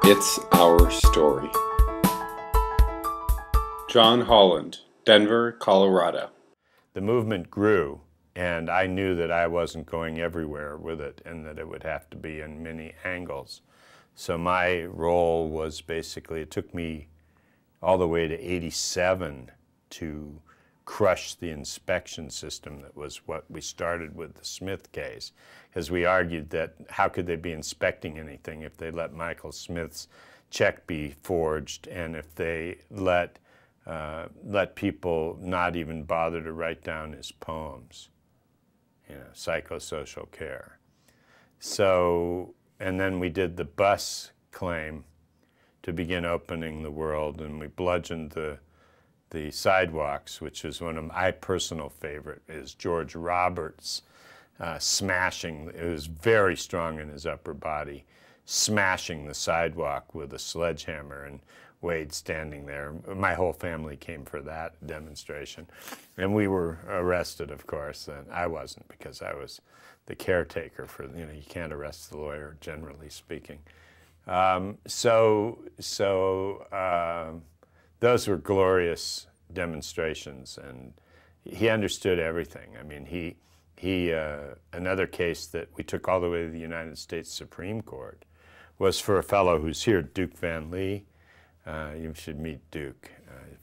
It's Our Story. John Holland, Denver, Colorado. The movement grew, and I knew that I wasn't going everywhere with it and that it would have to be in many angles. So my role was basically, it took me all the way to '87 to crush the inspection system that was what we started with the Smith case, because we argued that how could they be inspecting anything if they let Michael Smith's check be forged and if they let people not even bother to write down his poems, you know, psychosocial care. So, and then we did the bus claim to begin opening the world, and we bludgeoned the sidewalks, which is one of my personal favorite, is George Roberts smashing, it was very strong in his upper body, smashing the sidewalk with a sledgehammer, and Wade standing there. My whole family came for that demonstration. And we were arrested, of course, and I wasn't because I was the caretaker for, you know, you can't arrest the lawyer, generally speaking. Those were glorious demonstrations, and he understood everything. I mean, another case that we took all the way to the United States Supreme Court was for a fellow who's here, Duke Van Lee. You should meet Duke.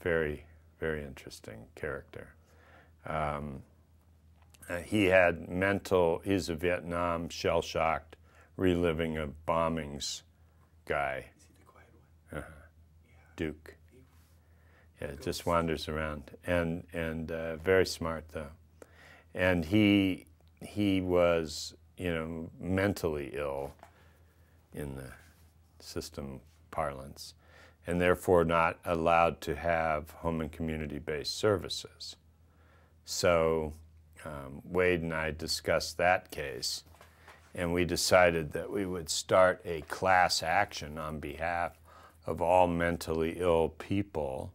Very, very interesting character. He had he's a Vietnam shell-shocked, reliving of bombings guy. Is he the quiet one? Yeah. Duke. Yeah, just wanders around, and very smart though. And he was, you know, mentally ill in the system parlance, and therefore not allowed to have home and community-based services. So Wade and I discussed that case, and we decided that we would start a class action on behalf of all mentally ill people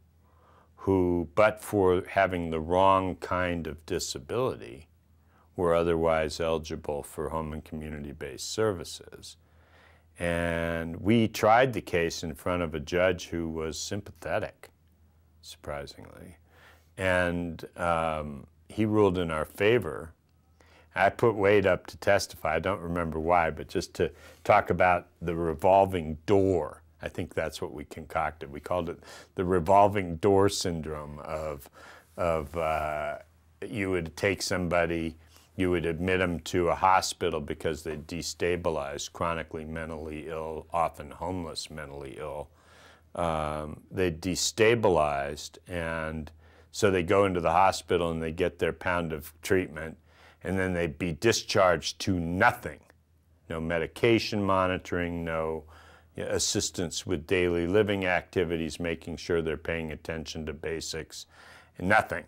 who, but for having the wrong kind of disability, were otherwise eligible for home and community-based services. And we tried the case in front of a judge who was sympathetic, surprisingly. And he ruled in our favor. I put Wade up to testify, I don't remember why, but just to talk about the revolving door. I think that's what we concocted. We called it the revolving door syndrome of you would take somebody, you would admit them to a hospital because they destabilized, chronically mentally ill, often homeless mentally ill. They destabilized, and so they go into the hospital and they get their pound of treatment, and then they'd be discharged to nothing. No medication monitoring, no assistance with daily living activities, making sure they're paying attention to basics, and nothing.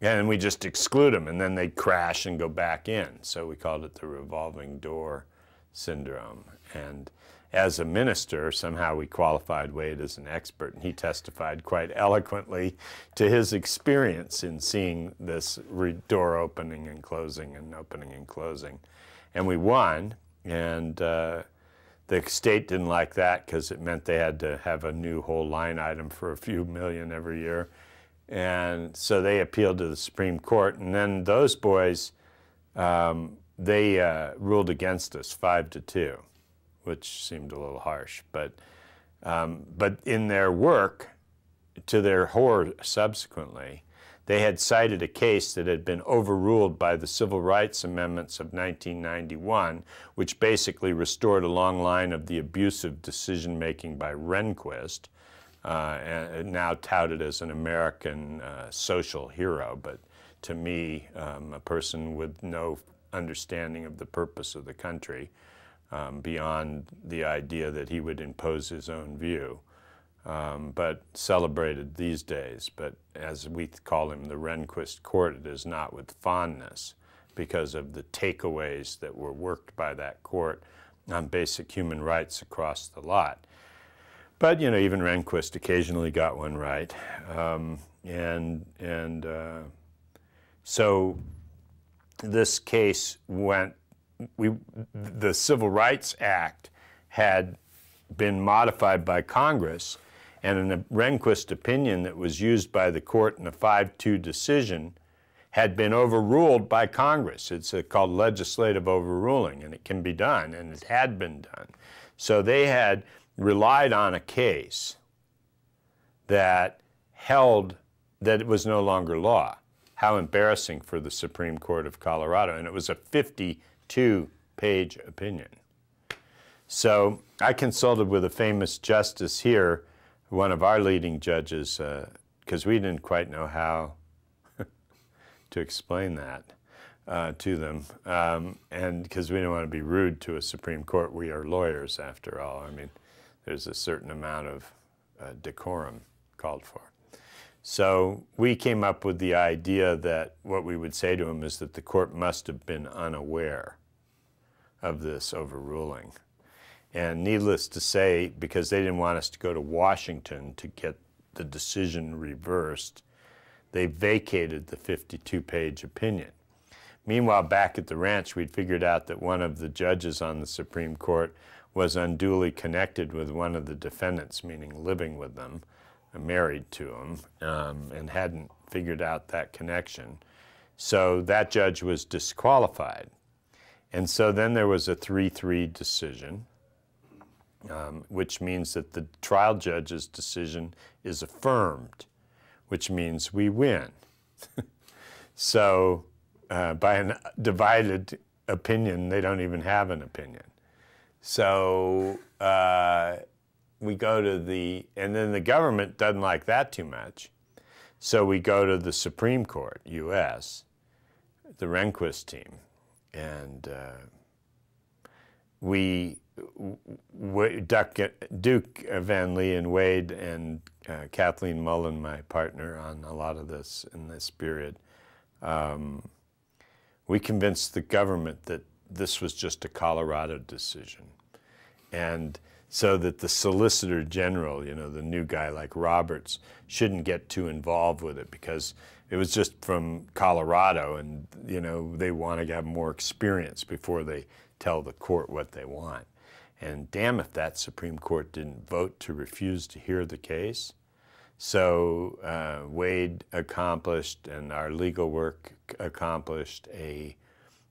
And we just exclude them, and then they crash and go back in. So we called it the revolving door syndrome. And as a minister, somehow we qualified Wade as an expert, and he testified quite eloquently to his experience in seeing this door opening and closing and opening and closing. And we won, and the state didn't like that because it meant they had to have a new whole line item for a few million every year. And so they appealed to the Supreme Court, and then those boys, they ruled against us 5-2, which seemed a little harsh. But in their work, to their horror subsequently, they had cited a case that had been overruled by the Civil Rights Amendments of 1991, which basically restored a long line of the abusive decision-making by Rehnquist, and now touted as an American social hero, but to me, a person with no understanding of the purpose of the country, beyond the idea that he would impose his own view. But celebrated these days. But as we call him, the Rehnquist court, it is not with fondness because of the takeaways that were worked by that court on basic human rights across the lot. But, you know, even Rehnquist occasionally got one right. So this case went, the Civil Rights Act had been modified by Congress, and a Rehnquist opinion that was used by the court in a 5-2 decision had been overruled by Congress. It's called legislative overruling, and it can be done, and it had been done. So they had relied on a case that held that it was no longer law. How embarrassing for the Supreme Court of Colorado, and it was a 52-page opinion. So I consulted with a famous justice here, one of our leading judges, because we didn't quite know how to explain that to them, and because we didn't want to be rude to a Supreme Court. We are lawyers, after all. I mean, there's a certain amount of decorum called for. So we came up with the idea that what we would say to him is that the court must have been unaware of this overruling. And needless to say, because they didn't want us to go to Washington to get the decision reversed, they vacated the 52-page opinion. Meanwhile, back at the ranch, we'd figured out that one of the judges on the Supreme Court was unduly connected with one of the defendants, meaning living with them, married to them, and hadn't figured out that connection. So that judge was disqualified. And so then there was a 3-3 decision, which means that the trial judge's decision is affirmed, which means we win. So by a divided opinion, they don't even have an opinion. So we go to and then the government doesn't like that too much. So we go to the Supreme Court, U.S., the Rehnquist team, and Duke Van Lee and Wade and Kathleen Mullen, my partner on a lot of this in this period, we convinced the government that this was just a Colorado decision. And so that the Solicitor General, you know, the new guy like Roberts, shouldn't get too involved with it because it was just from Colorado, and, you know, they want to have more experience before they tell the court what they want. And damn if that Supreme Court didn't vote to refuse to hear the case. So Wade accomplished, and our legal work accomplished, a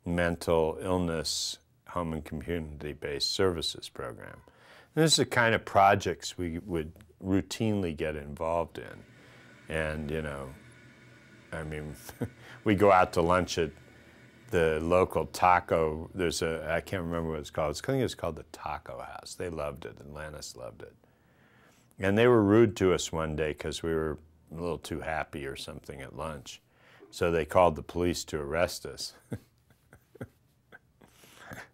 mental illness home and community-based services program. And this is the kind of projects we would routinely get involved in. And, you know, I mean, we go out to lunch at the local taco, I can't remember what it's called. I think it's called the Taco House. They loved it. Atlantis loved it. And they were rude to us one day because we were a little too happy or something at lunch. So they called the police to arrest us.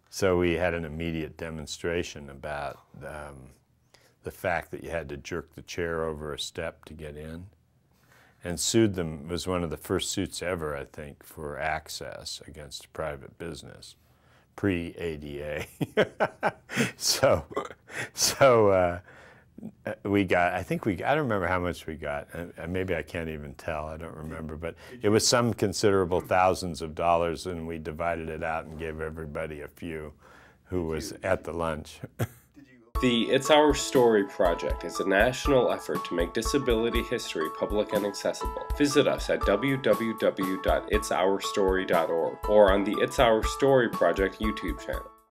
So we had an immediate demonstration about the fact that you had to jerk the chair over a step to get in, and sued them. It was one of the first suits ever, I think, for access against private business, pre-ADA. So we got, I don't remember how much we got. Maybe I can't even tell, I don't remember, but it was some considerable thousands of dollars, and we divided it out and gave everybody a few who was at the lunch. The It's Our Story project is a national effort to make disability history public and accessible. Visit us at www.itsourstory.org or on the It's Our Story project YouTube channel.